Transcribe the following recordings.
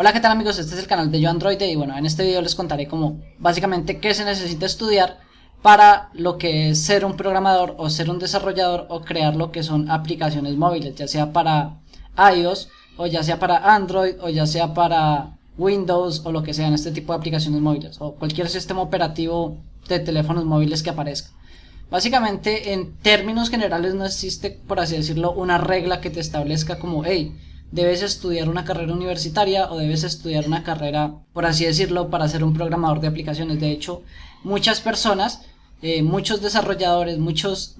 Hola, ¿qué tal amigos? Este es el canal de Yo Android y bueno, en este video les contaré como básicamente qué se necesita estudiar para lo que es ser un programador o ser un desarrollador o crear lo que son aplicaciones móviles, ya sea para iOS o ya sea para Android o ya sea para Windows o lo que sea en este tipo de aplicaciones móviles o cualquier sistema operativo de teléfonos móviles que aparezca. Básicamente, en términos generales no existe, por así decirlo, una regla que te establezca como, hey, debes estudiar una carrera universitaria o debes estudiar una carrera, por así decirlo, para ser un programador de aplicaciones. De hecho, muchas personas, muchos desarrolladores, muchos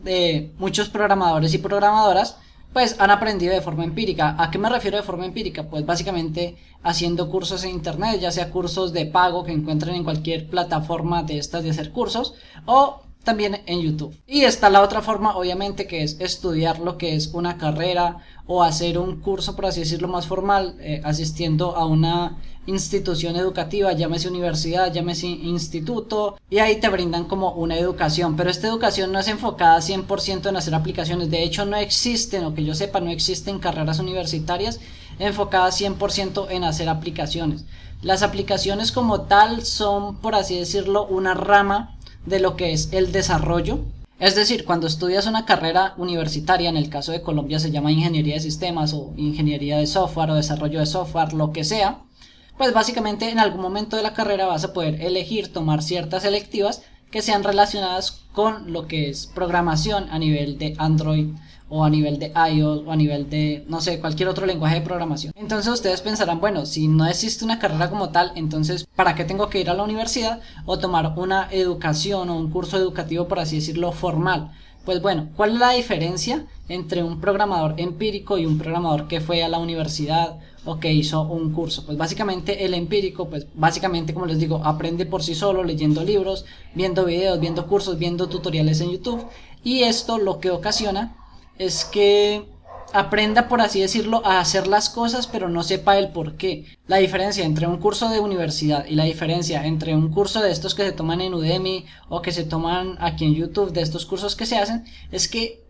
programadores y programadoras, pues han aprendido de forma empírica. ¿A qué me refiero de forma empírica? Pues básicamente haciendo cursos en internet, ya sea cursos de pago que encuentren en cualquier plataforma de estas de hacer cursos, o también en YouTube. Y está la otra forma, obviamente, que es estudiar lo que es una carrera o hacer un curso, por así decirlo, más formal, asistiendo a una institución educativa, llámese universidad, llámese instituto, y ahí te brindan como una educación, pero esta educación no es enfocada 100% en hacer aplicaciones. De hecho, no existen, o que yo sepa, no existen carreras universitarias enfocadas 100% en hacer aplicaciones. Las aplicaciones como tal son, por así decirlo, una rama de lo que es el desarrollo. Es decir, cuando estudias una carrera universitaria, en el caso de Colombia se llama ingeniería de sistemas o ingeniería de software o desarrollo de software, lo que sea, pues básicamente en algún momento de la carrera vas a poder elegir tomar ciertas electivas que sean relacionadas con lo que es programación a nivel de Android o a nivel de iOS o a nivel de, no sé, cualquier otro lenguaje de programación. Entonces ustedes pensarán, bueno, si no existe una carrera como tal, entonces ¿para qué tengo que ir a la universidad o tomar una educación o un curso educativo, por así decirlo, formal? Pues bueno, ¿cuál es la diferencia entre un programador empírico y un programador que fue a la universidad o que hizo un curso? Pues básicamente el empírico, pues básicamente, como les digo, aprende por sí solo, leyendo libros, viendo videos, viendo cursos, viendo tutoriales en YouTube, y esto lo que ocasiona es que aprenda, por así decirlo, a hacer las cosas, pero no sepa el por qué. La diferencia entre un curso de universidad y la diferencia entre un curso de estos que se toman en Udemy o que se toman aquí en YouTube, de estos cursos que se hacen, es que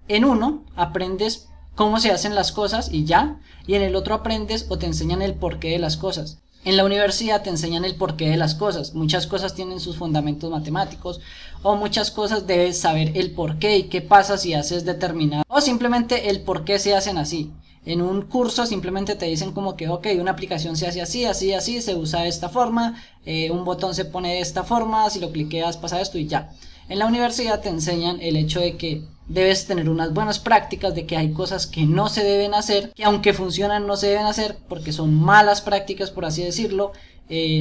en uno aprendes cómo se hacen las cosas y ya, y en el otro aprendes o te enseñan el porqué de las cosas. En la universidad te enseñan el porqué de las cosas. Muchas cosas tienen sus fundamentos matemáticos o muchas cosas debes saber el porqué y qué pasa si haces determinado o simplemente el por qué se hacen así. En un curso simplemente te dicen como que ok, una aplicación se hace así, así, así, se usa de esta forma, un botón se pone de esta forma, si lo cliqueas pasa esto y ya. En la universidad te enseñan el hecho de que debes tener unas buenas prácticas, de que hay cosas que no se deben hacer, que aunque funcionan no se deben hacer porque son malas prácticas, por así decirlo,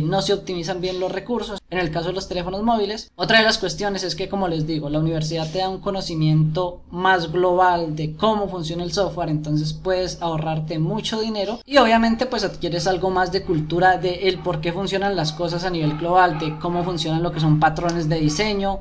no se optimizan bien los recursos, en el caso de los teléfonos móviles. Otra de las cuestiones es que, como les digo, la universidad te da un conocimiento más global de cómo funciona el software, entonces puedes ahorrarte mucho dinero y obviamente pues adquieres algo más de cultura de el por qué funcionan las cosas a nivel global, de cómo funcionan lo que son patrones de diseño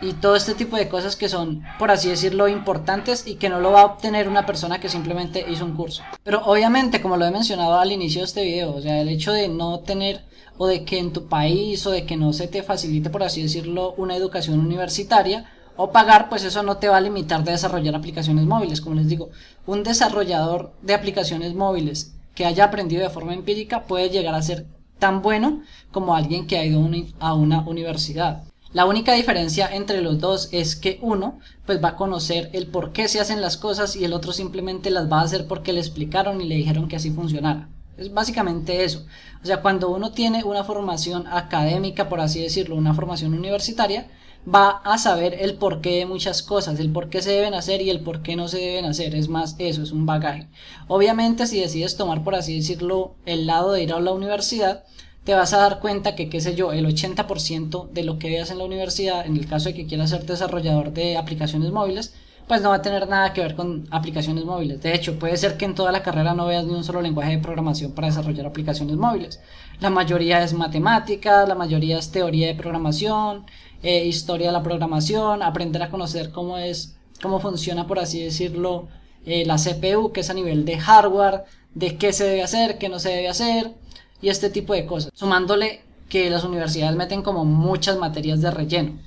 y todo este tipo de cosas que son, por así decirlo, importantes y que no lo va a obtener una persona que simplemente hizo un curso. Pero obviamente, como lo he mencionado al inicio de este video, o sea, el hecho de no tener o de que en tu país o de que no se te facilite, por así decirlo, una educación universitaria o pagar, pues eso no te va a limitar de desarrollar aplicaciones móviles. Como les digo, un desarrollador de aplicaciones móviles que haya aprendido de forma empírica puede llegar a ser tan bueno como alguien que ha ido a una universidad. La única diferencia entre los dos es que uno pues va a conocer el por qué se hacen las cosas y el otro simplemente las va a hacer porque le explicaron y le dijeron que así funcionara. Es básicamente eso. O sea, cuando uno tiene una formación académica, por así decirlo, una formación universitaria, va a saber el porqué de muchas cosas, el por qué se deben hacer y el por qué no se deben hacer. Es más, eso es un bagaje. Obviamente, si decides tomar, por así decirlo, el lado de ir a la universidad, te vas a dar cuenta que, qué sé yo, el 80% de lo que veas en la universidad, en el caso de que quieras ser desarrollador de aplicaciones móviles, pues no va a tener nada que ver con aplicaciones móviles. De hecho, puede ser que en toda la carrera no veas ni un solo lenguaje de programación para desarrollar aplicaciones móviles. La mayoría es matemáticas, la mayoría es teoría de programación, historia de la programación, aprender a conocer cómo funciona, por así decirlo, la CPU, que es a nivel de hardware, de qué se debe hacer, qué no se debe hacer, y este tipo de cosas, sumándole que las universidades meten como muchas materias de relleno.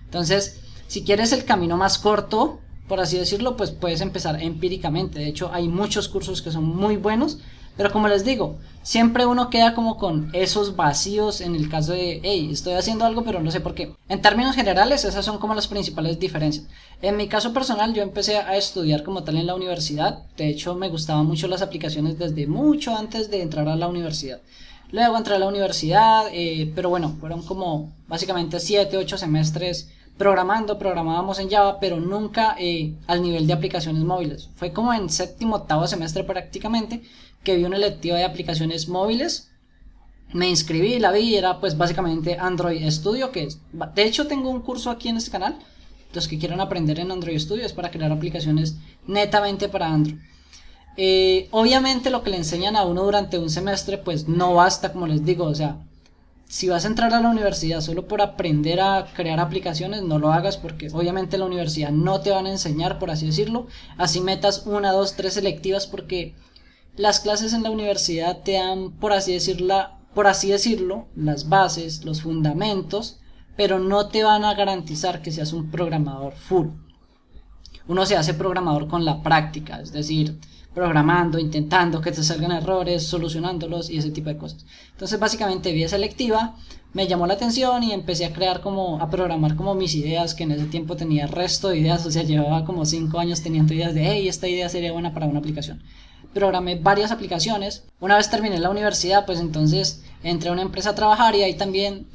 Entonces, si quieres el camino más corto, por así decirlo, pues puedes empezar empíricamente. De hecho, hay muchos cursos que son muy buenos Pero como les digo, siempre uno queda como con esos vacíos en el caso de, hey, estoy haciendo algo pero no sé por qué. En términos generales, esas son como las principales diferencias. En mi caso personal, yo empecé a estudiar como tal en la universidad. De hecho, me gustaban mucho las aplicaciones desde mucho antes de entrar a la universidad. Luego entré a la universidad, pero bueno, fueron como básicamente 7, 8 semestres programábamos en Java, pero nunca al nivel de aplicaciones móviles. Fue como en séptimo, octavo semestre prácticamente que vi una electiva de aplicaciones móviles. Me inscribí, la vi, era pues básicamente Android Studio, que es, de hecho tengo un curso aquí en este canal, los que quieran aprender en Android Studio es para crear aplicaciones netamente para Android. Obviamente lo que le enseñan a uno durante un semestre pues no basta, como les digo, o sea, si vas a entrar a la universidad solo por aprender a crear aplicaciones, no lo hagas porque obviamente en la universidad no te van a enseñar, por así decirlo, así metas 1, 2, 3 selectivas, porque las clases en la universidad te dan, por así decirlo, las bases, los fundamentos, pero no te van a garantizar que seas un programador full. Uno se hace programador con la práctica, es decir, programando, intentando que te salgan errores, solucionándolos y ese tipo de cosas. Entonces básicamente vi esa electiva, me llamó la atención y empecé a programar como mis ideas, que en ese tiempo tenía resto de ideas, o sea, llevaba como 5 años teniendo ideas de, hey, esta idea sería buena para una aplicación. Programé varias aplicaciones. Una vez terminé la universidad, pues entonces entré a una empresa a trabajar y ahí también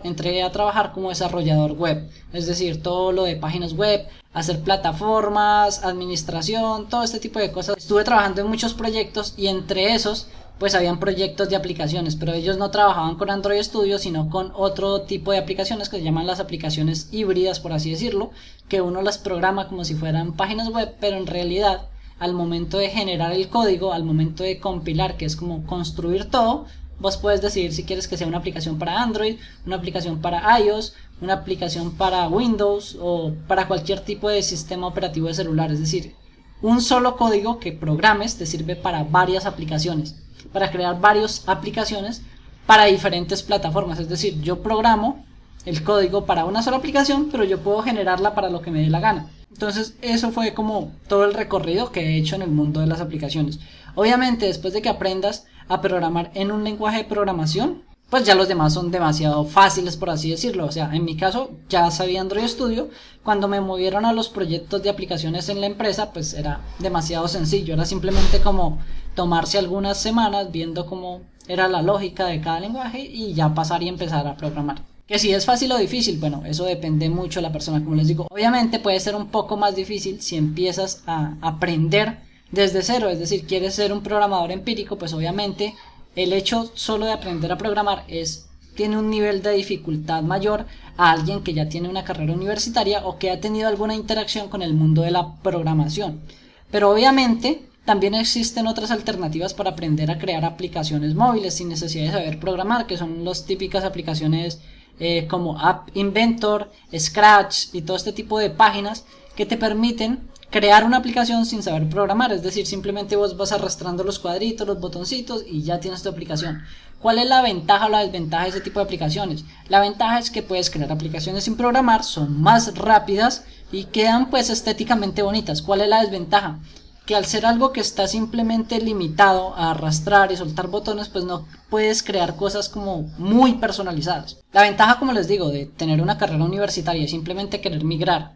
entré a trabajar como desarrollador web, es decir, todo lo de páginas web, hacer plataformas, administración, todo este tipo de cosas. Estuve trabajando en muchos proyectos y entre esos pues habían proyectos de aplicaciones, pero ellos no trabajaban con Android Studio, sino con otro tipo de aplicaciones que se llaman las aplicaciones híbridas, por así decirlo, que uno las programa como si fueran páginas web, pero en realidad al momento de generar el código, al momento de compilar, que es como construir todo, vos puedes decidir si quieres que sea una aplicación para Android, una aplicación para iOS, una aplicación para Windows o para cualquier tipo de sistema operativo de celular. Es decir, un solo código que programes te sirve para varias aplicaciones, para crear varias aplicaciones para diferentes plataformas. Es decir, yo programo el código para una sola aplicación, pero yo puedo generarla para lo que me dé la gana. Entonces eso fue como todo el recorrido que he hecho en el mundo de las aplicaciones. Obviamente después de que aprendas a programar en un lenguaje de programación, pues ya los demás son demasiado fáciles, por así decirlo. O sea, en mi caso ya sabía Android Studio. Cuando me movieron a los proyectos de aplicaciones en la empresa, pues era demasiado sencillo. Era simplemente como tomarse algunas semanas viendo cómo era la lógica de cada lenguaje y ya pasar y empezar a programar. Que si es fácil o difícil, bueno, eso depende mucho de la persona, como les digo. Obviamente puede ser un poco más difícil si empiezas a aprender desde cero, es decir, quieres ser un programador empírico, pues obviamente el hecho solo de aprender a programar tiene un nivel de dificultad mayor a alguien que ya tiene una carrera universitaria o que ha tenido alguna interacción con el mundo de la programación. Pero obviamente también existen otras alternativas para aprender a crear aplicaciones móviles sin necesidad de saber programar, que son las típicas aplicaciones como App Inventor, Scratch y todo este tipo de páginas que te permiten crear una aplicación sin saber programar. Es decir, simplemente vos vas arrastrando los cuadritos, los botoncitos y ya tienes tu aplicación. ¿Cuál es la ventaja o la desventaja de ese tipo de aplicaciones? La ventaja es que puedes crear aplicaciones sin programar, son más rápidas y quedan pues estéticamente bonitas. ¿Cuál es la desventaja? Que al ser algo que está simplemente limitado a arrastrar y soltar botones, pues no puedes crear cosas como muy personalizadas. La ventaja, como les digo, de tener una carrera universitaria y simplemente querer migrar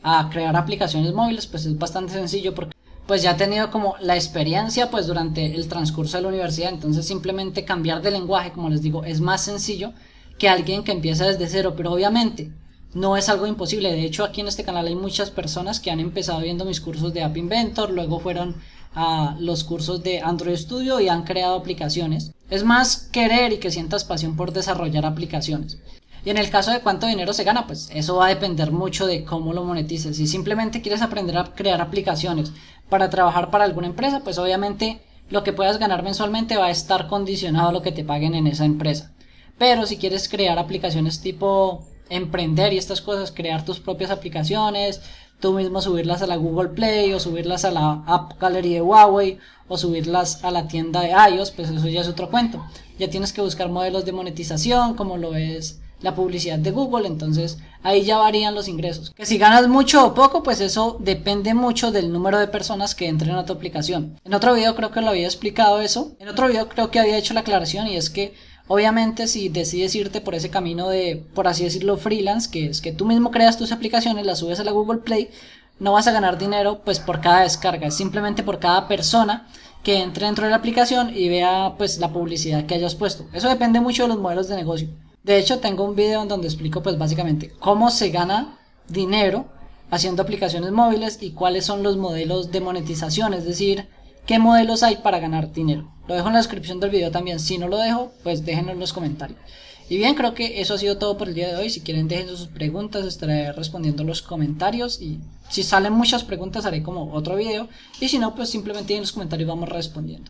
a crear aplicaciones móviles, pues es bastante sencillo porque pues ya he tenido como la experiencia pues durante el transcurso de la universidad. Entonces simplemente cambiar de lenguaje, como les digo, es más sencillo que alguien que empieza desde cero, pero obviamente no es algo imposible. De hecho, aquí en este canal hay muchas personas que han empezado viendo mis cursos de App Inventor, luego fueron a los cursos de Android Studio y han creado aplicaciones. Es más querer y que sientas pasión por desarrollar aplicaciones. Y en el caso de cuánto dinero se gana, pues eso va a depender mucho de cómo lo monetices. Si simplemente quieres aprender a crear aplicaciones para trabajar para alguna empresa, pues obviamente lo que puedas ganar mensualmente va a estar condicionado a lo que te paguen en esa empresa. Pero si quieres crear aplicaciones tipo emprender y estas cosas, crear tus propias aplicaciones, tú mismo subirlas a la Google Play o subirlas a la App Gallery de Huawei o subirlas a la tienda de iOS, pues eso ya es otro cuento. Ya tienes que buscar modelos de monetización como lo es la publicidad de Google, entonces ahí ya varían los ingresos. Que si ganas mucho o poco, pues eso depende mucho del número de personas que entren a tu aplicación. En otro video creo que lo había explicado eso, en otro video creo que había hecho la aclaración, y es que obviamente si decides irte por ese camino de, por así decirlo, freelance, que es que tú mismo creas tus aplicaciones, las subes a la Google Play, no vas a ganar dinero pues por cada descarga, es simplemente por cada persona que entre dentro de la aplicación y vea pues la publicidad que hayas puesto. Eso depende mucho de los modelos de negocio. De hecho, tengo un video en donde explico pues básicamente cómo se gana dinero haciendo aplicaciones móviles y cuáles son los modelos de monetización, es decir, qué modelos hay para ganar dinero. Lo dejo en la descripción del video también. Si no lo dejo, pues déjenlo en los comentarios. Y bien, creo que eso ha sido todo por el día de hoy. Si quieren, dejen sus preguntas, estaré respondiendo los comentarios. Y si salen muchas preguntas, haré como otro video. Y si no, pues simplemente en los comentarios vamos respondiendo.